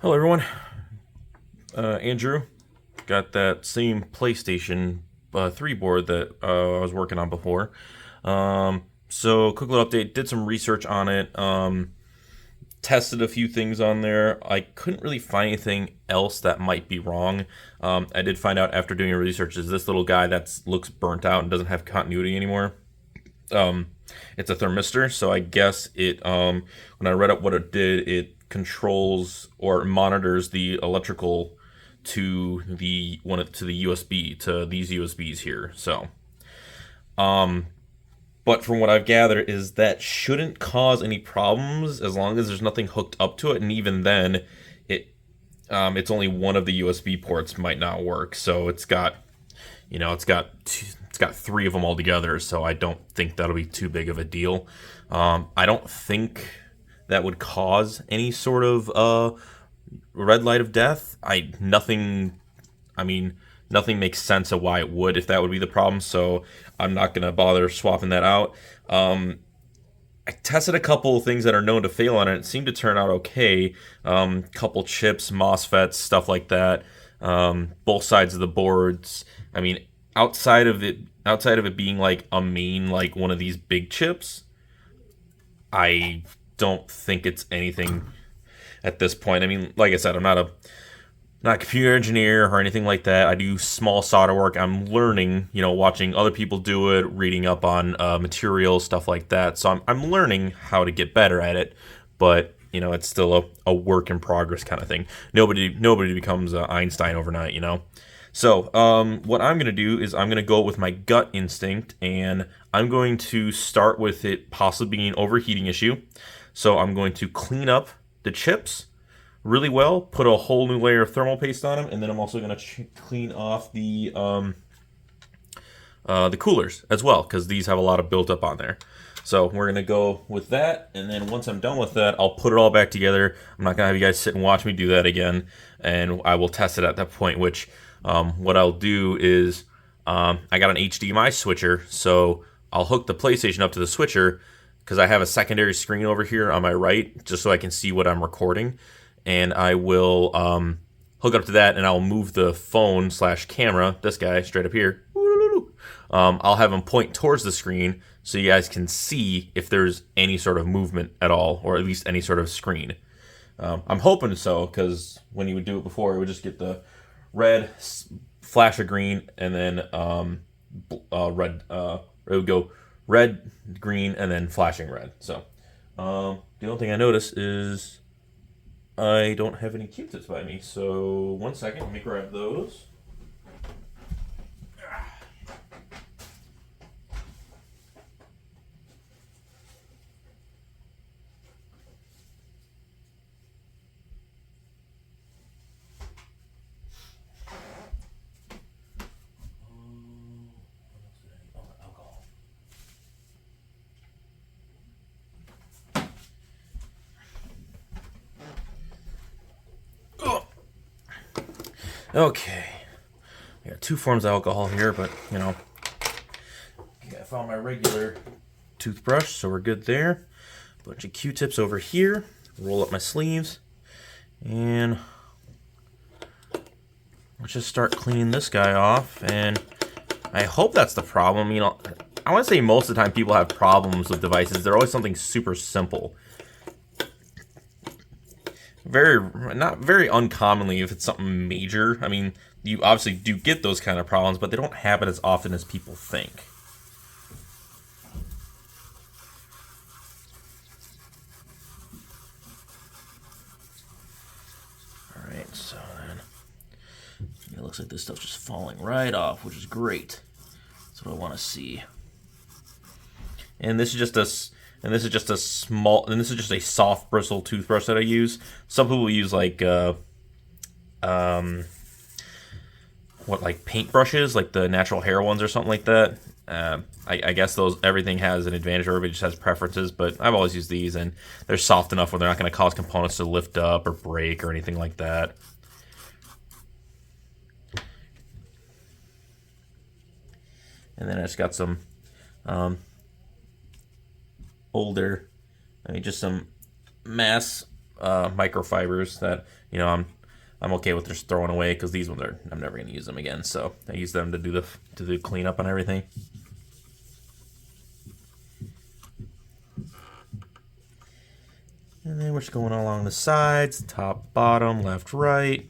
Hello, everyone. Andrew, got that same PlayStation 3 board that I was working on before. So, quick little update. Did some research on it. Tested a few things on there. I couldn't really find anything else that might be wrong. I did find out after doing research is this little guy that looks burnt out and doesn't have continuity anymore. Um, it's a thermistor, so I guess it. When I read up what it did, it controls or monitors the electrical to the USB to these USBs here. So, but from what I've gathered is that shouldn't cause any problems as long as there's nothing hooked up to it, and even then, it it's only one of the USB ports might not work. So it's got three of them all together, so I don't think that'll be too big of a deal. I don't think that would cause any sort of red light of death. I mean, nothing makes sense of why it would if that would be the problem. So I'm not gonna bother swapping that out. I tested a couple of things that are known to fail on it. It seemed to turn out okay. Couple chips, MOSFETs, stuff like that. Both sides of the boards. I mean, outside of it being like a main, like one of these big chips, I don't think it's anything at this point. I mean, like I said, I'm not a computer engineer or anything like that. I do small solder work. I'm learning, watching other people do it, reading up on materials, stuff like that. So I'm learning how to get better at it, but it's still a work in progress kind of thing. Nobody becomes Einstein overnight. So what I'm gonna do is I'm gonna go with my gut instinct, and I'm going to start with it possibly being an overheating issue. So I'm going to clean up the chips really well, put a whole new layer of thermal paste on them, and then I'm also going to clean off the coolers as well, because these have a lot of built up on there. So we're going to go with that, and then once I'm done with that, I'll put it all back together. I'm not going to have you guys sit and watch me do that again, and I will test it at that point, which what I'll do is I got an HDMI switcher, so I'll hook the PlayStation up to the switcher because I have a secondary screen over here on my right, just so I can see what I'm recording. And I will hook up to that, and I'll move the phone slash camera, this guy straight up here. I'll have him point towards the screen so you guys can see if there's any sort of movement at all, or at least any sort of screen. I'm hoping so, because when you would do it before, it would just get the red flash of green, and then red. It would go red, green, and then flashing red. So the only thing I notice is I don't have any Q-tips by me. So 1 second, let me grab those. Okay. I got two forms of alcohol here, but I found my regular toothbrush, so we're good there. Bunch of Q-tips over here. Roll up my sleeves, and let's just start cleaning this guy off. And I hope that's the problem. I want to say most of the time people have problems with devices. They're always something super simple. Not very uncommonly if it's something major. I mean, you obviously do get those kind of problems, but they don't happen as often as people think. Alright, so then it looks like this stuff's just falling right off, which is great. That's what I want to see. And this is just a soft bristle toothbrush that I use. Some people use like paint brushes, like the natural hair ones or something like that. I guess everything has an advantage, or everybody just has preferences, but I've always used these, and they're soft enough where they're not going to cause components to lift up or break or anything like that. And then I just got some older, just some mass microfibers that, you know, I'm okay with just throwing away, because these ones I'm never gonna use them again. So I use them to do the cleanup on everything. And then we're just going along the sides, top, bottom, left, right.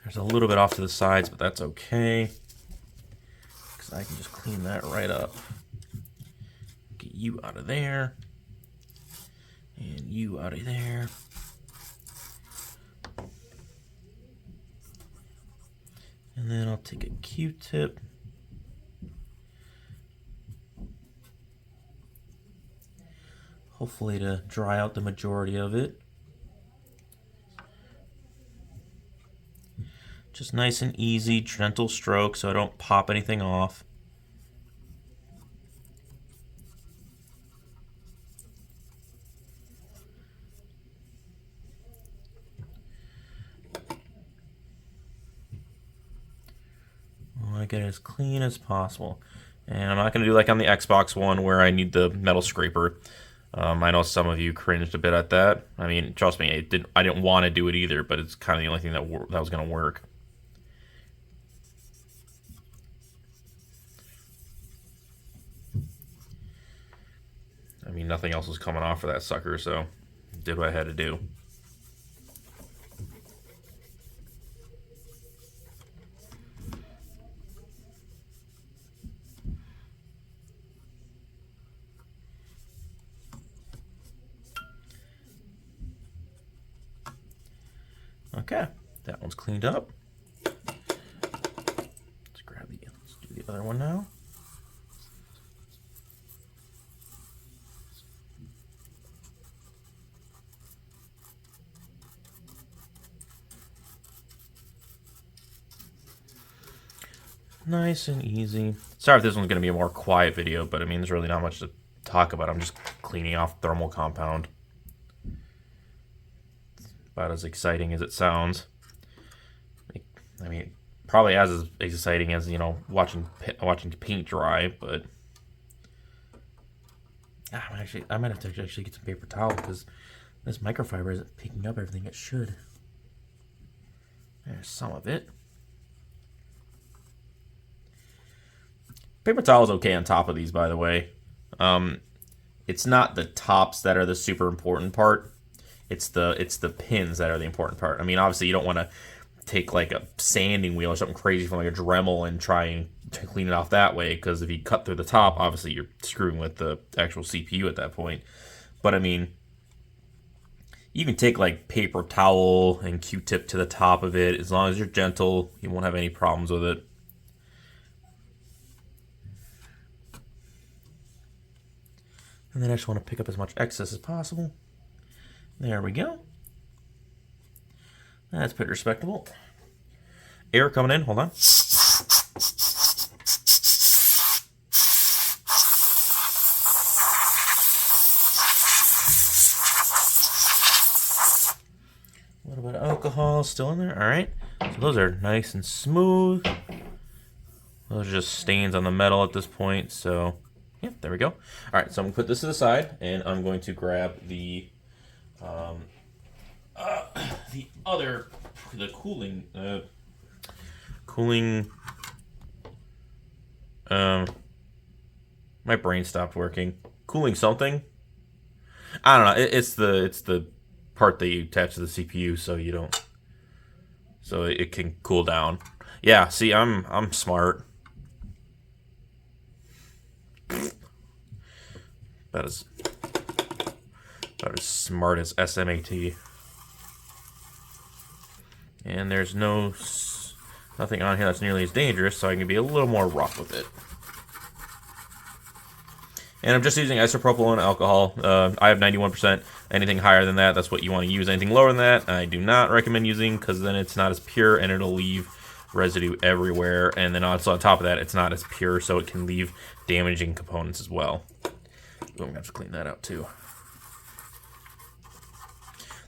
There's a little bit off to the sides, but that's okay, because I can just clean that right up. Get you out of there. And you out of there. And then I'll take a Q-tip. Hopefully to dry out the majority of it. Just nice and easy, gentle stroke so I don't pop anything off. I want to get it as clean as possible. And I'm not going to do like on the Xbox One where I need the metal scraper. I know some of you cringed a bit at that. I mean, trust me, I didn't want to do it either, but it's kind of the only thing that was going to work. I mean, nothing else was coming off for that sucker, so did what I had to do. Okay, that one's cleaned up. Let's do the other one now. Nice and easy. Sorry if this one's going to be a more quiet video, but I mean, there's really not much to talk about. I'm just cleaning off thermal compound. It's about as exciting as it sounds. I mean, probably as exciting as, you know, watching paint dry, but I might have to actually get some paper towel, because this microfiber isn't picking up everything it should. There's some of it. Paper towel is okay on top of these, by the way. It's not the tops that are the super important part. It's the pins that are the important part. I mean, obviously you don't want to take like a sanding wheel or something crazy from like a Dremel and try and clean it off that way, because if you cut through the top, obviously you're screwing with the actual CPU at that point. But I mean, you can take like paper towel and Q-tip to the top of it. As long as you're gentle, you won't have any problems with it. And then I just want to pick up as much excess as possible. There we go. That's pretty respectable. Air coming in, hold on. A little bit of alcohol still in there, all right. So those are nice and smooth. Those are just stains on the metal at this point, so yeah, there we go. All right, so I'm gonna put this to the side, and I'm going to grab the cooling. My brain stopped working. Cooling something. I don't know. It's the part that you attach to the CPU, so it can cool down. Yeah. See, I'm smart. About as smart as SMAT. And there's nothing on here that's nearly as dangerous, so I can be a little more rough with it. And I'm just using isopropyl and alcohol. I have 91%. Anything higher than that, that's what you want to use. Anything lower than that, I do not recommend using, because then it's not as pure and it'll leave residue everywhere. And then also on top of that, it's not as pure, so it can leave damaging components as well. I'm gonna have to clean that out too.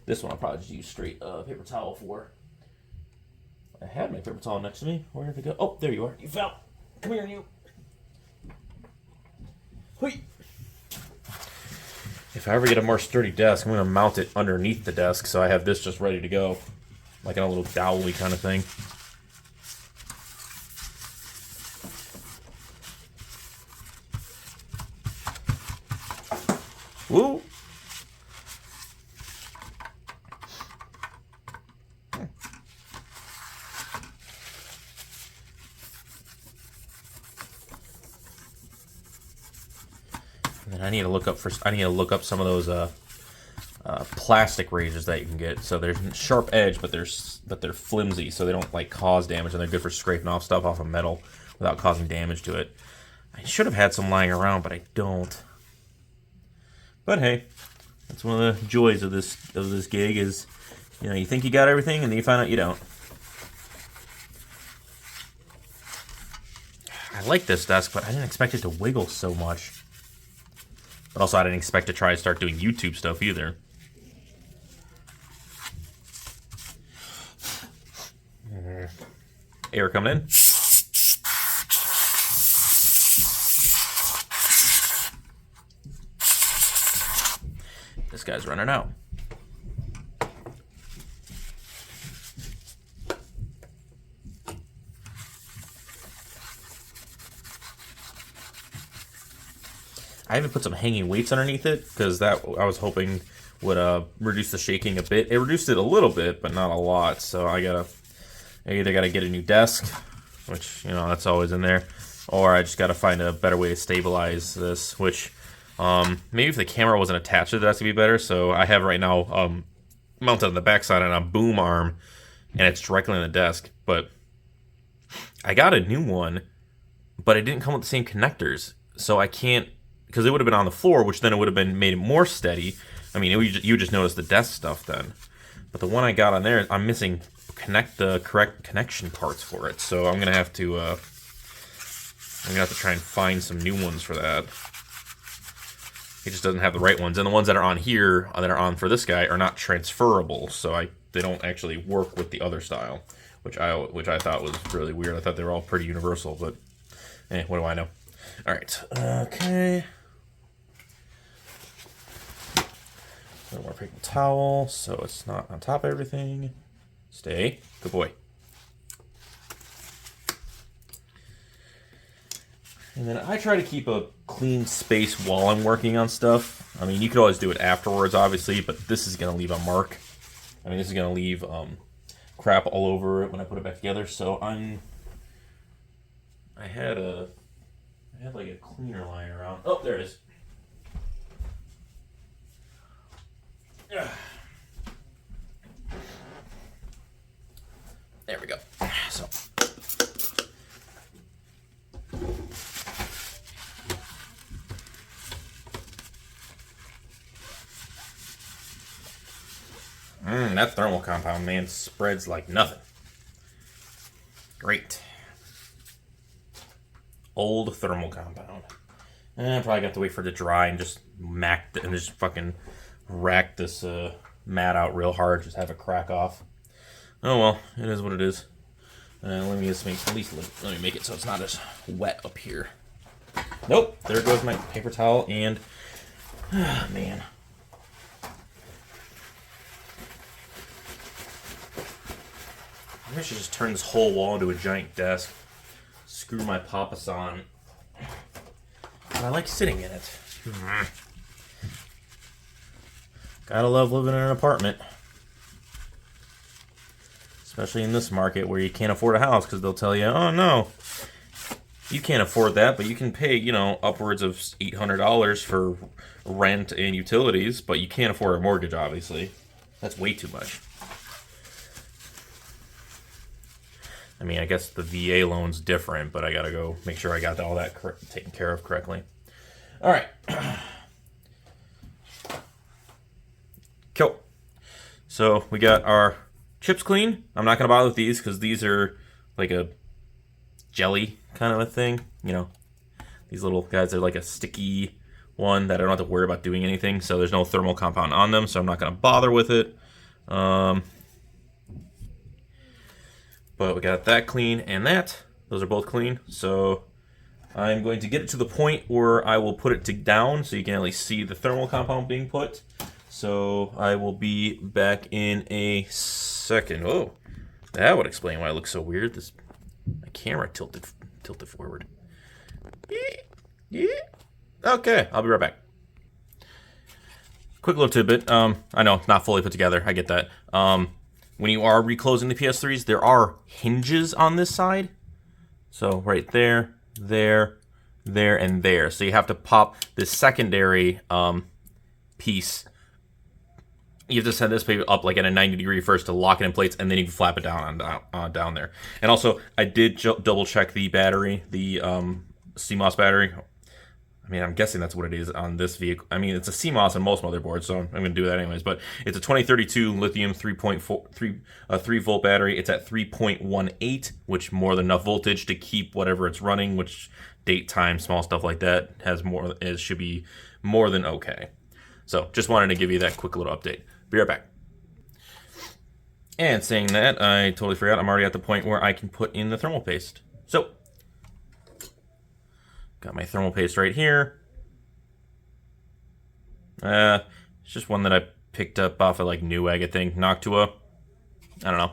This one I'll probably just use straight paper towel for. I had my paper towel next to me. Where did it go? Oh, there you are. You fell. Come here, you. Wait. if I ever get a more sturdy desk, I'm going to mount it underneath the desk so I have this just ready to go. Like in a little dowelly kind of thing. Woo! And I need to look up some of those plastic razors that you can get. So there's sharp edge, but they're flimsy, so they don't like cause damage, and they're good for scraping off stuff off of metal without causing damage to it. I should have had some lying around, but I don't. But hey, that's one of the joys of this gig is, you know, you think you got everything, and then you find out you don't. I like this desk, but I didn't expect it to wiggle so much. But also, I didn't expect to try to start doing YouTube stuff either. Air coming in. This guy's running out. I even put some hanging weights underneath it because that I was hoping would reduce the shaking a bit. It reduced it a little bit, but not a lot. So I either gotta get a new desk, which, you know, that's always in there, or I just gotta find a better way to stabilize this. Which maybe if the camera wasn't attached to the desk, it'd be better. So I have right now mounted on the backside on a boom arm, and it's directly on the desk. But I got a new one, but it didn't come with the same connectors, so I can't. Because it would have been on the floor, which then it would have been made it more steady. I mean, you would just notice the desk stuff then. But the one I got on there, I'm missing the correct connection parts for it. So I'm gonna have to try and find some new ones for that. It just doesn't have the right ones, and the ones that are on here that are on for this guy are not transferable. So they don't actually work with the other style, which I thought was really weird. I thought they were all pretty universal, but what do I know? All right, okay. A little more paper towel, so it's not on top of everything. Stay. Good boy. And then I try to keep a clean space while I'm working on stuff. I mean, you could always do it afterwards, obviously, but this is going to leave a mark. I mean, this is going to leave crap all over it when I put it back together. So I had like a cleaner lying around. Oh, there it is. There we go. So. That thermal compound, man, spreads like nothing. Great. Old thermal compound. I probably got to wait for it to dry and just fucking rack this mat out real hard, just have it crack off. Oh well, it is what it is. Let me make it so it's not as wet up here. Nope, there goes my paper towel and man. I should just turn this whole wall into a giant desk. Screw my papas on. But I like sitting in it. Gotta love living in an apartment. Especially in this market where you can't afford a house because they'll tell you, oh no, you can't afford that, but you can pay, you know, upwards of $800 for rent and utilities, but you can't afford a mortgage, obviously. That's way too much. I mean, I guess the VA loan's different, but I gotta go make sure I got all that taken care of correctly. All right. Cool. So we got our chips clean. I'm not gonna bother with these because these are like a jelly kind of a thing. You know, these little guys are like a sticky one that I don't have to worry about doing anything. So there's no thermal compound on them, so I'm not gonna bother with it. But we got that clean and that. Those are both clean. So I'm going to get it to the point where I will put it down so you can at least see the thermal compound being put. So I will be back in a second. Oh, that would explain why it looks so weird. My camera tilted forward. Okay, I'll be right back. Quick little tidbit. I know, not fully put together. I get that. When you are reclosing the PS3s, there are hinges on this side. So right there, there, and there. So you have to pop this secondary piece. You have to set this paper up like at a 90-degree first to lock it in place, and then you can flap it down down there. And also, I did double check the battery, the CMOS battery. I mean, I'm guessing that's what it is on this vehicle. I mean, it's a CMOS on most motherboards, so I'm going to do that anyways. But it's a 2032 lithium 3 volt battery. It's at 3.18, which more than enough voltage to keep whatever it's running, which date, time, small stuff like that should be more than okay. So just wanted to give you that quick little update. Be right back. And saying that, I totally forgot. I'm already at the point where I can put in the thermal paste. So got my thermal paste right here. It's just one that I picked up off of like Newegg, I think, Noctua. I don't know.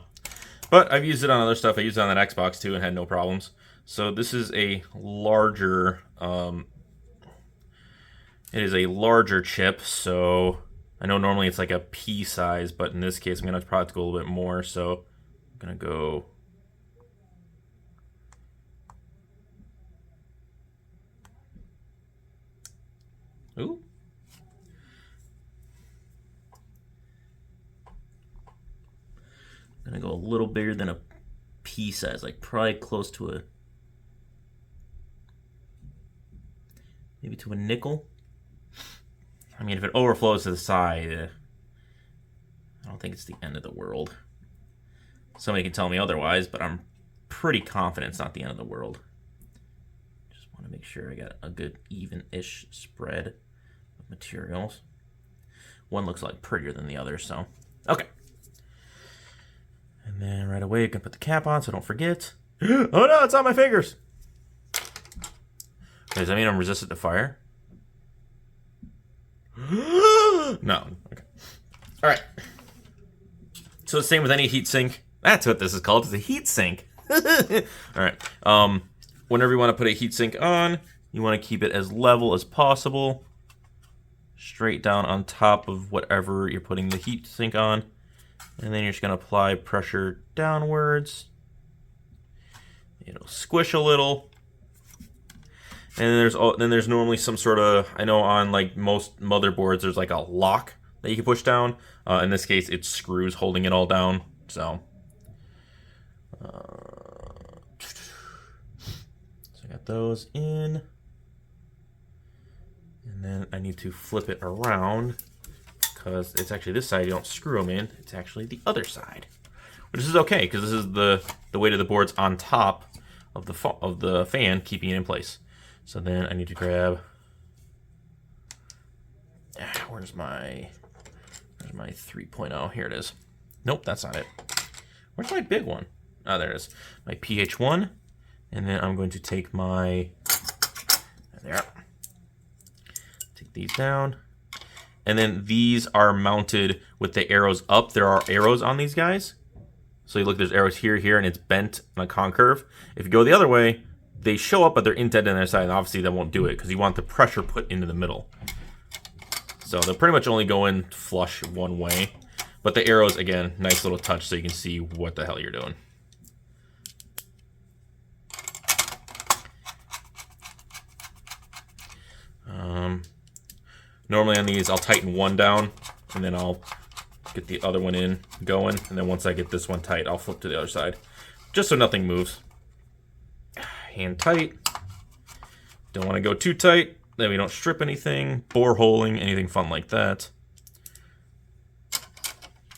But I've used it on other stuff. I used it on that Xbox too and had no problems. So this is a larger, it is a larger chip. So I know normally it's like a pea size, but in this case I'm going to probably have to go a little bit more. So I'm going to go... Ooh. I'm gonna go a little bigger than a pea size, like probably close to maybe to a nickel. I mean, if it overflows to the side, I don't think it's the end of the world. Somebody can tell me otherwise, but I'm pretty confident it's not the end of the world. Just want to make sure I got a good even-ish spread of materials. One looks like prettier than the other, so okay. And then right away you can put the cap on so don't forget. Oh no, it's on my fingers. Does that mean I'm resistant to fire? No. Okay. Alright. So the same with any heatsink. That's what this is called. It's a heatsink. Alright. Whenever you want to put a heatsink on, you want to keep it as level as possible. Straight down on top of whatever you're putting the heatsink on. And then you're just going to apply pressure downwards. It'll squish a little. And then there's normally some sort of, I know on like most motherboards there's like a lock that you can push down. In this case it's screws holding it all down. So I got those in. And then I need to flip it around because it's actually this side you don't screw them in. It's actually the other side, which is okay because this is the weight of the board's on top of the fan, keeping it in place. So then I need to grab. Where's my 3.0? Here it is. Nope, that's not it. Where's my big one? Oh, there it is. My PH1, and then I'm going to take my there. Take these down. And then these are mounted with the arrows up. There are arrows on these guys. So you look, there's arrows here, and it's bent on a concurve. If you go the other way, they show up, but they're indented on their side. And obviously, that won't do it because you want the pressure put into the middle. So they'll pretty much only go in flush one way. But the arrows, again, nice little touch so you can see what the hell you're doing. Normally on these, I'll tighten one down, and then I'll get the other one in going. And then once I get this one tight, I'll flip to the other side, just so nothing moves. Hand tight. Don't want to go too tight, then we don't strip anything, bore holing, anything fun like that.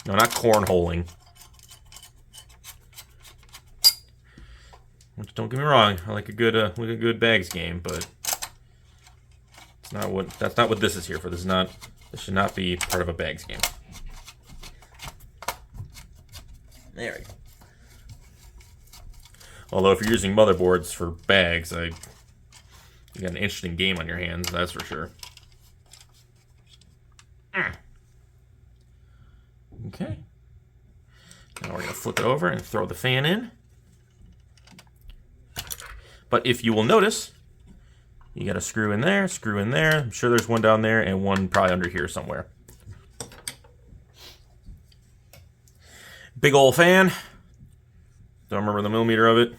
No, not cornholing. Which, don't get me wrong, I like a good bags game, but that's not what this is here for. This should not be part of a bags game. There we go. Although if you're using motherboards for bags, You got an interesting game on your hands, that's for sure. Okay. Now we're going to flip it over and throw the fan in. But if you will notice, you got a screw in there, screw in there. I'm sure there's one down there and one probably under here somewhere. Big old fan. Don't remember the millimeter of it.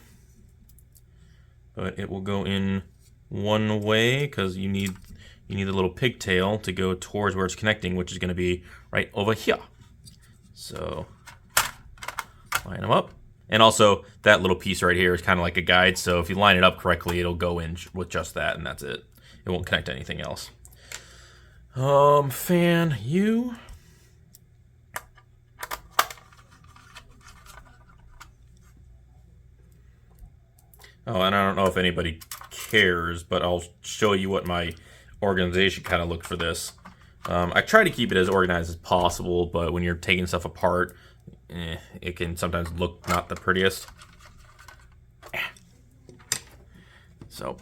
But it will go in one way because you need the little pigtail to go towards where it's connecting, which is going to be right over here. So line them up. And also that little piece right here is kind of like a guide. So if you line it up correctly, it'll go in with just that, and that's it. It won't connect to anything else. Fan U. Oh, and I don't know if anybody cares, but I'll show you what my organization kind of looked for this. I try to keep it as organized as possible, but when you're taking stuff apart, it can sometimes look not the prettiest. So,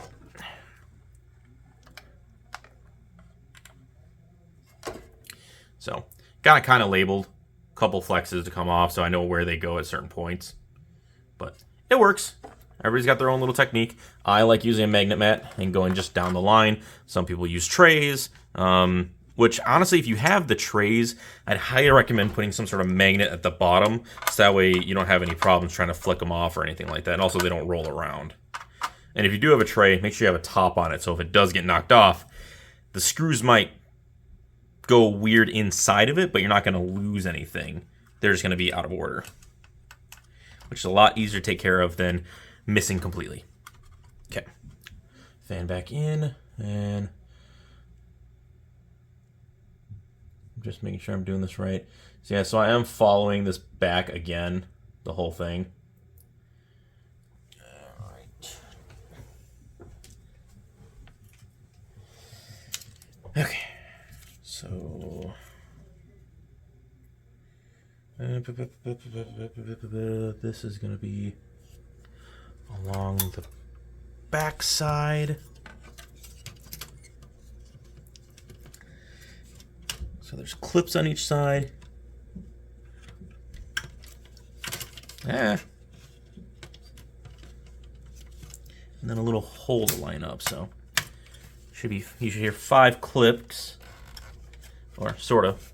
got it kind of labeled. A couple flexes to come off, so I know where they go at certain points. But it works. Everybody's got their own little technique. I like using a magnet mat and going just down the line. Some people use trays, which honestly, if you have the trays, I'd highly recommend putting some sort of magnet at the bottom, so that way you don't have any problems trying to flick them off or anything like that. And also, they don't roll around. And if you do have a tray, make sure you have a top on it, so if it does get knocked off, the screws might go weird inside of it, but you're not going to lose anything. They're just going to be out of order, which is a lot easier to take care of than missing completely. Okay, fan back in, and I'm just making sure I'm doing this right. So yeah, so I am following this back again, the whole thing. All right. Okay, so this is going to be along the back side. So there's clips on each side. And then a little hole to line up. So you should hear 5 clips, or sort of.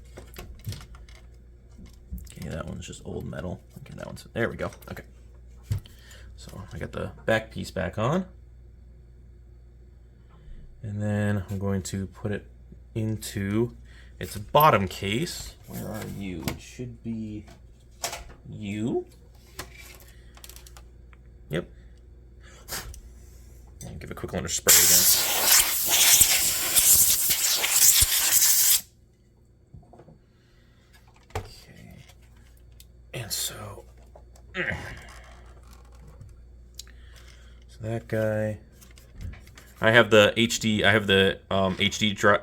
Okay, that one's just old metal. Okay, that one's, there we go. Okay. So I got the back piece back on. And then I'm going to put it into its bottom case. Where are you? It should be you. Yep. And give a quick under spray again. Okay. And so that guy. I have the HD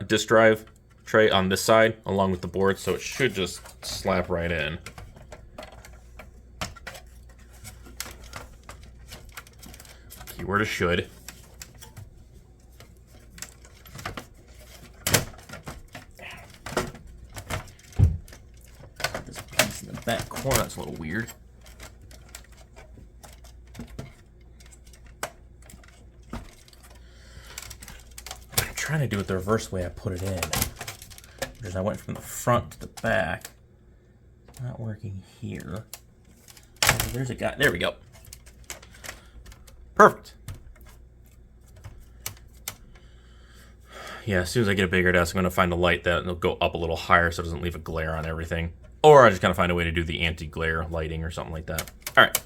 disk drive tray on this side along with the board, so it should just slap right in. Keyword is should. This piece in the back corner, that's a little weird. Trying to do it the reverse way I put it in, because I went from the front to the back. It's not working here. Oh, there's a guy. There we go. Perfect. Yeah, as soon as I get a bigger desk, I'm going to find a light that will go up a little higher so it doesn't leave a glare on everything. Or I just kind of find a way to do the anti-glare lighting or something like that. All right.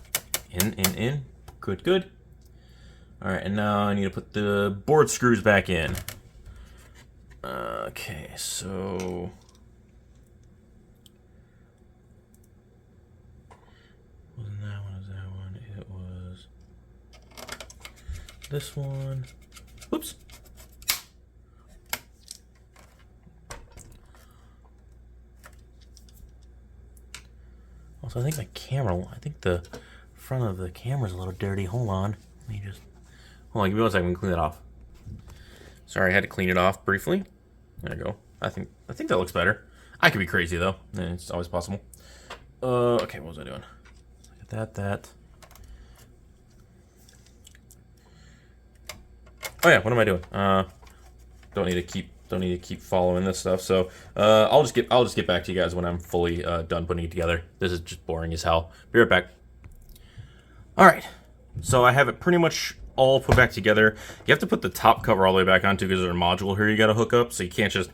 In. Good, good. All right, and now I need to put the board screws back in. Okay, so wasn't that one? Is that one? It was this one. Whoops. Also, I think my camera. I think the front of the camera's a little dirty. Hold on. Let me just. Hold on. Give me 1 second. Clean that off. Sorry, I had to clean it off briefly. There you go. I think that looks better. I could be crazy though. It's always possible. Okay, what was I doing? That. Oh yeah, what am I doing? Don't need to keep following this stuff. So I'll just get back to you guys when I'm fully done putting it together. This is just boring as hell. Be right back. All right, so I have it pretty much all put back together. You have to put the top cover all the way back on too, because there's a module here you got to hook up. So you can't just,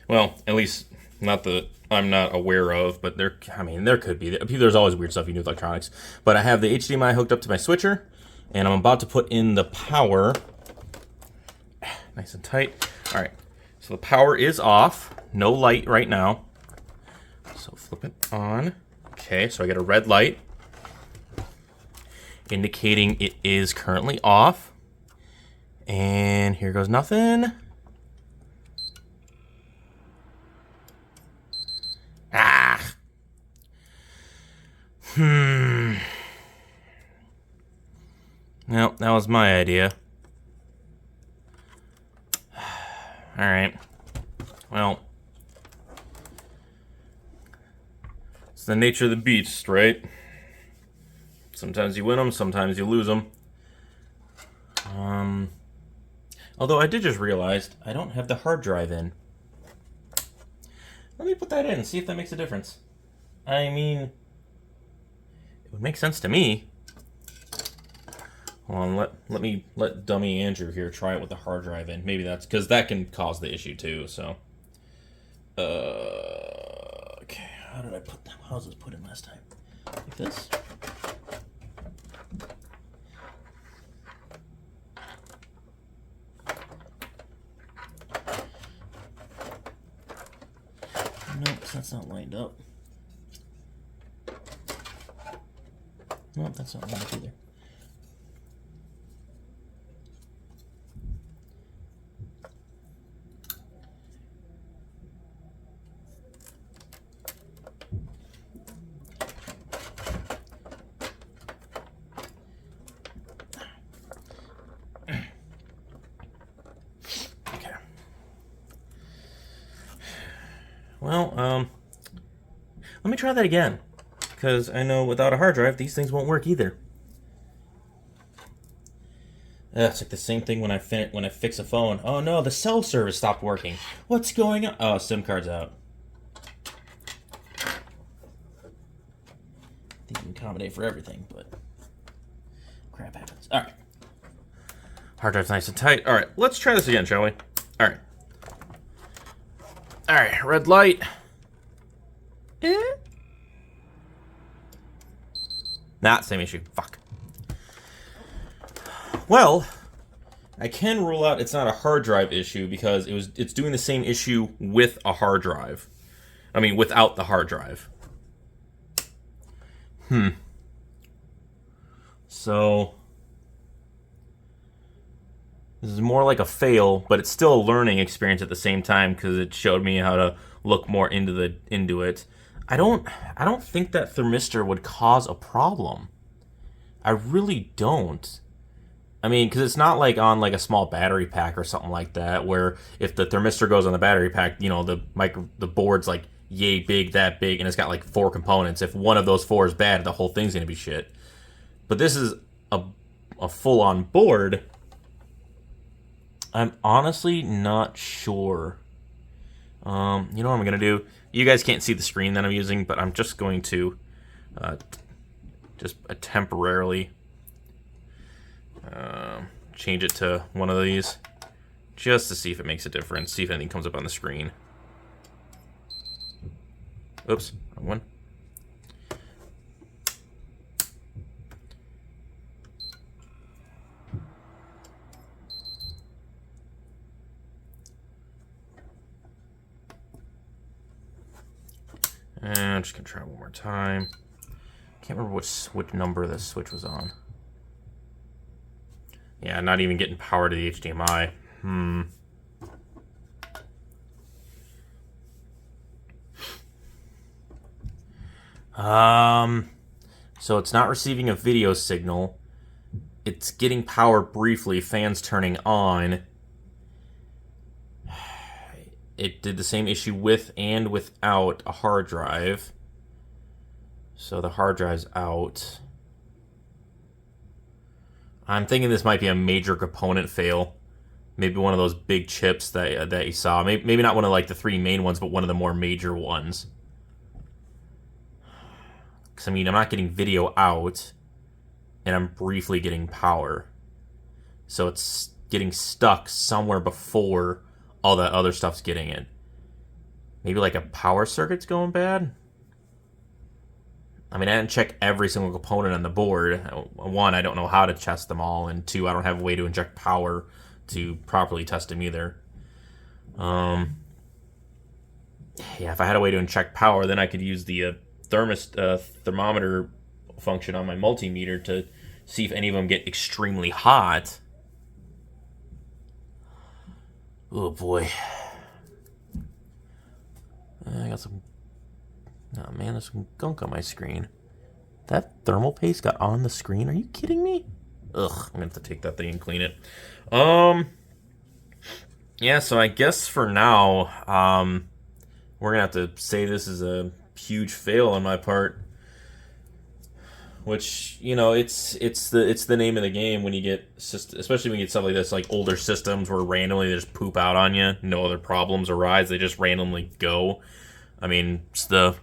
well, at least not that I'm not aware of, but there could be. There's always weird stuff you do with electronics. But I have the HDMI hooked up to my switcher, and I'm about to put in the power. Nice and tight. All right, so the power is off. No light right now. So flip it on. Okay, so I get a red light indicating it is currently off. And here goes nothing. Ah. Well, that was my idea. All right. Well, it's the nature of the beast, right? Sometimes you win them, sometimes you lose them. Although I did just realize I don't have the hard drive in. Let me put that in and see if that makes a difference. I mean, it would make sense to me. Hold on, let dummy Andrew here try it with the hard drive in. Maybe that's because that can cause the issue too. So, okay, how did I put that? How was this put in last time? Like this. Nope, that's not lined up. Nope, that's not lined up either. Well, let me try that again, because I know without a hard drive, these things won't work either. It's like the same thing when I fix a phone. Oh no, the cell service stopped working. What's going on? Oh, SIM card's out. I think you can accommodate for everything, but crap happens. All right. Hard drive's nice and tight. All right, let's try this again, shall we? All right. All right, red light. Nah, same issue. Fuck. Well, I can rule out it's not a hard drive issue because it's doing the same issue with a hard drive. I mean, without the hard drive. So this is more like a fail, but it's still a learning experience at the same time because it showed me how to look more into it. I don't think that thermistor would cause a problem. I really don't. I mean, because it's not like on like a small battery pack or something like that, where if the thermistor goes on the battery pack, you know, the board's like yay big, that big, and it's got like 4 components. If one of those 4 is bad, the whole thing's gonna be shit. But this is a full-on board. I'm honestly not sure. You know what I'm gonna do? You guys can't see the screen that I'm using, but I'm just going to temporarily change it to one of these, just to see if it makes a difference. See if anything comes up on the screen. Oops, wrong one. And I'm just gonna try one more time. Can't remember which number this switch was on. Yeah, not even getting power to the HDMI. So it's not receiving a video signal. It's getting power briefly, fans turning on. it did the same issue with and without a hard drive. So the hard drive's out. I'm thinking this might be a major component fail. Maybe one of those big chips that you saw. Maybe not one of like the 3 main ones, but one of the more major ones. Because I mean, I'm not getting video out, and I'm briefly getting power. So it's getting stuck somewhere before all that other stuff's getting it. Maybe like a power circuit's going bad? I mean, I didn't check every single component on the board. 1, I don't know how to test them all, and 2, I don't have a way to inject power to properly test them either. Yeah, if I had a way to inject power, then I could use the thermometer function on my multimeter to see if any of them get extremely hot. Oh boy. I got some... Oh man, there's some gunk on my screen. That thermal paste got on the screen? Are you kidding me? Ugh, I'm gonna have to take that thing and clean it. Yeah, so I guess for now, we're gonna have to say this is a huge fail on my part. Which, you know, it's the name of the game when you get, especially when you get stuff like this, like older systems where randomly they just poop out on you, no other problems arise, they just randomly go. I mean, it's the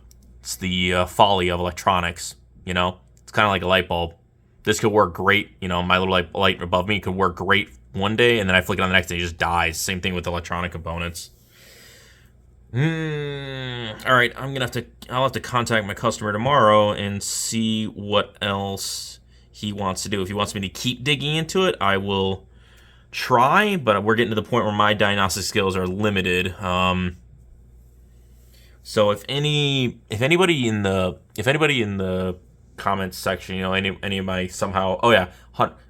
folly of electronics, you know? It's kind of like a light bulb. This could work great, you know, my little light above me could work great one day, and then I flick it on the next day, it just dies. Same thing with electronic components. Alright, I'll have to contact my customer tomorrow and see what else he wants to do. If he wants me to keep digging into it, I will try, but we're getting to the point where my diagnostic skills are limited. So if anybody in the comments section, you know, any of my somehow, oh yeah,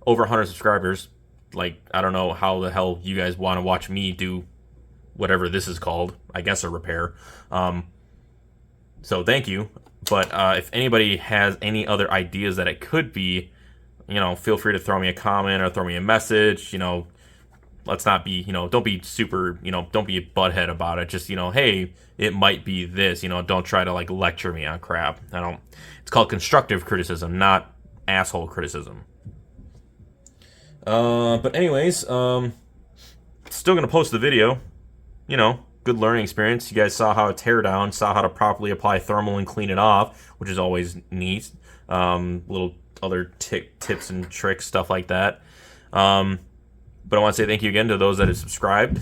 over 100 subscribers, like, I don't know how the hell you guys want to watch me do whatever this is called, I guess a repair. So thank you. But if anybody has any other ideas that it could be, you know, feel free to throw me a comment or throw me a message. You know, let's not be, you know, don't be super, you know, don't be a butthead about it. Just, you know, hey, it might be this, you know, don't try to like lecture me on crap. It's called constructive criticism, not asshole criticism. But anyways, still gonna post the video. You know, good learning experience. You guys saw how to tear down, saw how to properly apply thermal and clean it off, which is always neat. Little other tips and tricks, stuff like that. But I want to say thank you again to those that have subscribed.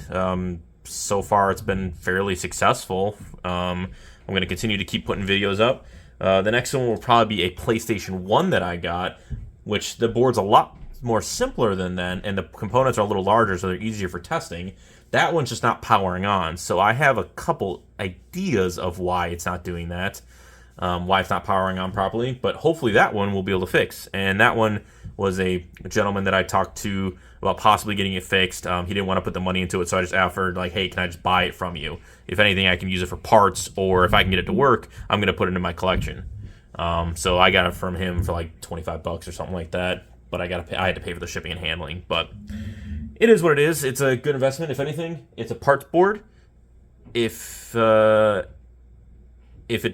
So far, it's been fairly successful. I'm going to continue to keep putting videos up. The next one will probably be a PlayStation 1 that I got, which the board's a lot more simpler than then, and the components are a little larger, so they're easier for testing. That one's just not powering on, so I have a couple ideas of why it's not doing that, why it's not powering on properly, but hopefully that one we'll be able to fix. And that one was a gentleman that I talked to about possibly getting it fixed. He didn't want to put the money into it, so I just offered, like, hey, can I just buy it from you? If anything, I can use it for parts, or if I can get it to work, I'm going to put it in my collection. So I got it from him for like $25 or something like that, but I had to pay for the shipping and handling, but it is what it is. It's a good investment. If anything, it's a parts board. If it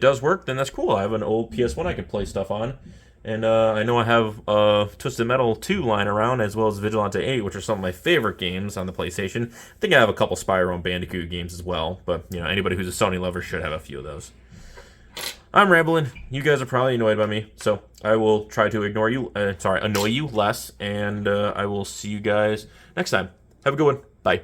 does work, then that's cool. I have an old PS1 I can play stuff on. And I know I have Twisted Metal 2 lying around, as well as Vigilante 8, which are some of my favorite games on the PlayStation. I think I have a couple Spyro and Bandicoot games as well. But, you know, anybody who's a Sony lover should have a few of those. I'm rambling. You guys are probably annoyed by me. So I will try to annoy you less. And I will see you guys next time. Have a good one. Bye.